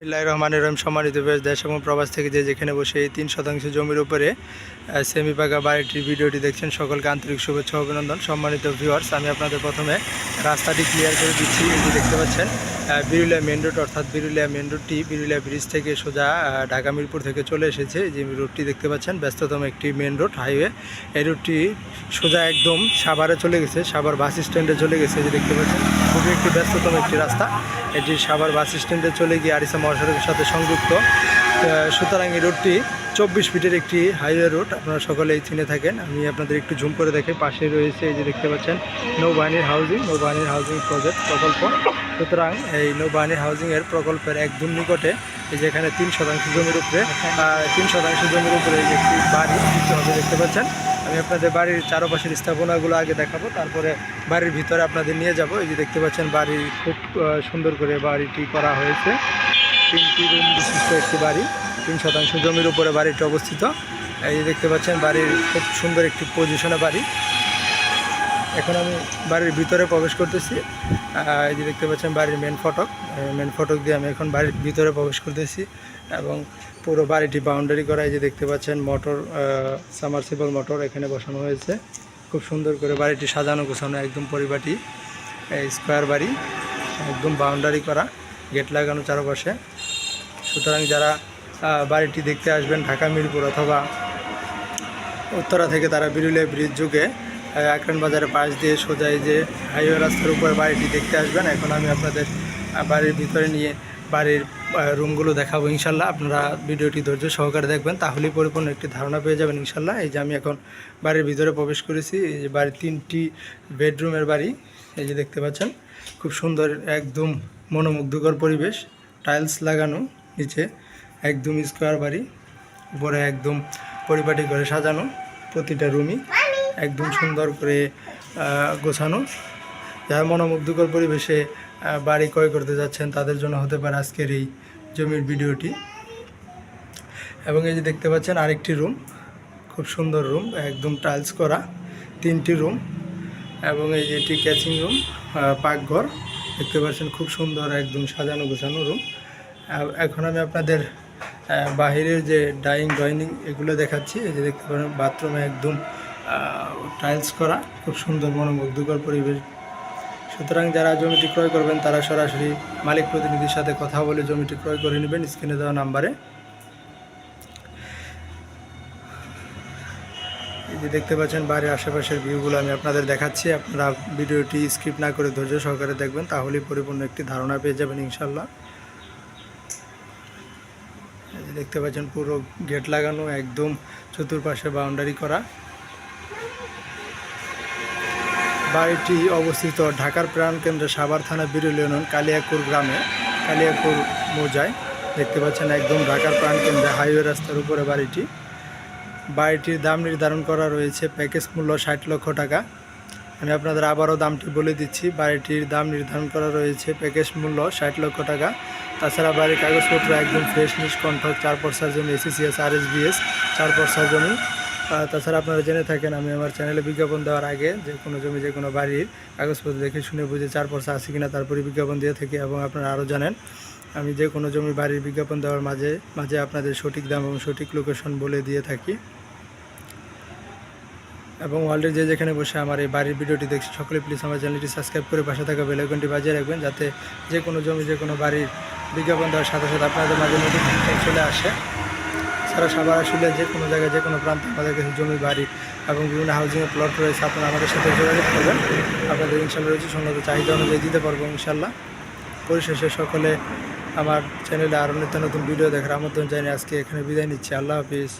বিসমিল্লাহির রহমানির রহিম। সম্মানিত দেশ এবং প্রবাস থেকে যেখানে বসে এই 3 শতাংশ জমির উপরে সেমি পাকা বাড়িটির ভিডিওটি দেখছেন, সকলকে আন্তরিক শুভেচ্ছা অভিনন্দন। সম্মানিত ভিউয়ার্স, আমি আপনাদের প্রথমে রাস্তাটি ক্লিয়ার করে দিচ্ছি। এই যে দেখতে পাচ্ছেন বিরুলিয়া মেন রোড, অর্থাৎ বিরুলিয়া মেন রোডটি বিরুলিয়া ব্রিজ থেকে সোজা ঢাকা মিরপুর থেকে চলে এসেছে। যে রোডটি দেখতে পাচ্ছেন ব্যস্ততম একটি মেন রোড হাইওয়ে। এই রোডটি সোজা একদম সাভারে চলে গেছে, সাভার বাস স্ট্যান্ডে চলে গেছে। যে দেখতে পাচ্ছেন খুবই একটি ব্যস্ততম একটি রাস্তা। এটি সাভার বাস স্ট্যান্ডে চলে গিয়ে আরিচা মহাসড়কের সাথে সংযুক্ত। সুতরাং এই রোডটি 24 ফিটের একটি হাইওয়ে রোড, আপনারা সকলেই চিনে থাকেন। আমি আপনাদের একটু জুম করে দেখে পাশে রয়েছে এই যে দেখতে পাচ্ছেন নৌবাহিনীর হাউজিং প্রকল্প। সুতরাং এই নৌবাহিনীর হাউজিংয়ের প্রকল্পের একদম নিকটে এই যে এখানে 3 শতাংশ জমির উপরে এই যে একটি বাড়ি দেখতে পাচ্ছেন। আমি আপনাদের বাড়ির চারপাশের স্থাপনাগুলো আগে দেখাবো, তারপরে বাড়ির ভিতরে আপনাদের নিয়ে যাব। এই যে দেখতে পাচ্ছেন বাড়ি খুব সুন্দর করে বাড়িটি করা হয়েছে। 3টি রুম বিশিষ্ট একটি বাড়ি, 3 শতাংশ জমির উপরে বাড়িটি অবস্থিত। এই যে দেখতে পাচ্ছেন বাড়ির খুব সুন্দর একটি পজিশনে বাড়ি। এখন আমি বাড়ির ভিতরে প্রবেশ করতেছি। এই যে দেখতে পাচ্ছেন বাড়ির মেন ফটক দিয়ে আমি এখন বাড়ির ভিতরে প্রবেশ করতেছি এবং পুরো বাড়িটি বাউন্ডারি করা। এই যে দেখতে পাচ্ছেন মোটর, সাবমার্সিবল মোটর এখানে বসানো হয়েছে। খুব সুন্দর করে বাড়িটি সাজানো গোছানো, একদম পরিপাটি স্কোয়ার বাড়ি, একদম বাউন্ডারি করা, গেট লাগানো চারপাশে। সুতরাং যারা বাড়িটি দেখতে আসবেন ঢাকা মিরপুর অথবা উত্তরা থেকে, তারা বিরুলিয়া ব্রিজ যুগে আকরান বাজারের পাশ দিয়ে সোজা এই যে হাইওয়ে রাস্তার উপরে বাড়িটি দেখতে আসবেন। এখন আমি আপনাদের বাড়ির ভিতরে নিয়ে বাড়ির রুমগুলো দেখাবো ইনশাল্লাহ। আপনারা ভিডিওটি ধৈর্য সহকারে দেখবেন, তাহলেই পরিপূর্ণ একটি ধারণা পেয়ে যাবেন ইনশাল্লাহ। এই যে আমি এখন বাড়ির ভিতরে প্রবেশ করেছি। এই যে বাড়ির 3টি বেডরুমের বাড়ি, এই যে দেখতে পাচ্ছেন খুব সুন্দর, একদম মনোমুগ্ধকর পরিবেশ, টাইলস লাগানো, নিচে একদম স্কোয়ার বাড়ি, উপরে একদম পরিপাটি করে সাজানো, প্রতিটা রুমই একদম সুন্দর করে গোছানো। যারা মনোমুগ্ধকর পরিবেশে বাড়ি ক্রয় করতে যাচ্ছেন তাদের জন্য হতে পারে আজকের এই জমির ভিডিওটি। এবং এই যে দেখতে পাচ্ছেন আরেকটি রুম, খুব সুন্দর রুম, একদম টাইলস করা, 3টি রুম এবং এই যে এটি ক্যাচিং রুম, পাকঘর দেখতে পাচ্ছেন, খুব সুন্দর একদম সাজানো গোছানো রুম। এখন আমি আপনাদের বাহিরের যে ডাইনিং এগুলো দেখাচ্ছি। এই যে দেখতে পারেন বাথরুমে একদম টাইলস করা, খুব সুন্দর মনোমুগ্ধকর পরিবেশ। সুতরাং যারা জমিটি ক্রয় করবেন তারা সরাসরি মালিক প্রতিনিধির সাথে কথা বলে জমিটি ক্রয় করে নেবেন স্ক্রিনে দেওয়া নাম্বারে। এই যে দেখতে পাচ্ছেন বাড়ির আশেপাশের ভিউগুলো আমি আপনাদের দেখাচ্ছি। আপনারা ভিডিওটি স্কিপ না করে ধৈর্য সহকারে দেখবেন, তাহলেই পরিপূর্ণ একটি ধারণা পেয়ে যাবেন ইনশাল্লাহ। এই যে দেখতে পাচ্ছেন পুরো গেট লাগানো, একদম চতুর্পাশে বাউন্ডারি করা। বাড়িটি অবস্থিত ঢাকার প্রাণকেন্দ্রে সাভার থানা বিরুলিয়া ইউনিয়ন কালিয়াকুর গ্রামে, কালিয়াকুর মৌজায়। দেখতে পাচ্ছেন একদম ঢাকার প্রাণকেন্দ্রে হাইওয়ে রাস্তার উপরে বাড়িটি। বাড়িটির দাম নির্ধারণ করা রয়েছে প্যাকেজ মূল্য 60 লক্ষ টাকা। আমি আপনাদের আবারও দামটি বলে দিচ্ছি। বাড়িটির দাম নির্ধারণ করা রয়েছে প্যাকেজ মূল্য 60 লক্ষ টাকা। তাছাড়া বাড়ির কাগজপত্র একদম ফ্রেশ নিষ্কণ্ঠ, 4 পর্সার জমি, SCCS RSBS 4 পর্সার জমি। তাছাড়া আপনারা জেনে থাকেন আমি আমার চ্যানেলে বিজ্ঞাপন দেওয়ার আগে যে কোনো জমি, যে কোনো বাড়ির কাগজপত্র দেখে শুনে বুঝে 4 পর্সা আছে কিনা তারপরে বিজ্ঞাপন দিয়ে থাকি। এবং আপনারা আরও জানেন আমি যে কোনো জমি বাড়ির বিজ্ঞাপন দেওয়ার মাঝে আপনাদের সঠিক দাম এবং সঠিক লোকেশন বলে দিয়ে থাকি। এবং অলরেডি যেখানে বসে আমার এই বাড়ির ভিডিওটি দেখছি সকলে প্লিজ আমার চ্যানেলটি সাবস্ক্রাইব করে পাশে থাকা বেল আইকনটি বাজিয়ে রাখবেন, যাতে যে কোনো জমি, যে কোনো বাড়ির বিজ্ঞাপন দেওয়ার সাথে সাথে আপনাদের মাঝে নোটিফিকেশন চলে আসে। সারা সাভার আসলে যে কোনো জায়গায়, যে কোনো প্রান্তে আমাদের কাছে জমি, বাড়ি এবং বিভিন্ন হাউজিংয়ের প্লট রয়েছে। আপনারা আমাদের সাথে যোগাযোগ করবেন, আপনাদের ইনশাল্লাহ রয়েছে সঙ্গত চাহিদা অনুযায়ী দিতে পারবো ইনশাল্লাহ। পরিশেষে সকলে আমার চ্যানেলে আরও নিত্য নতুন ভিডিও দেখার আমন্ত্রণ জানিয়ে আজকে এখানে বিদায় নিচ্ছি। আল্লাহ হাফিজ।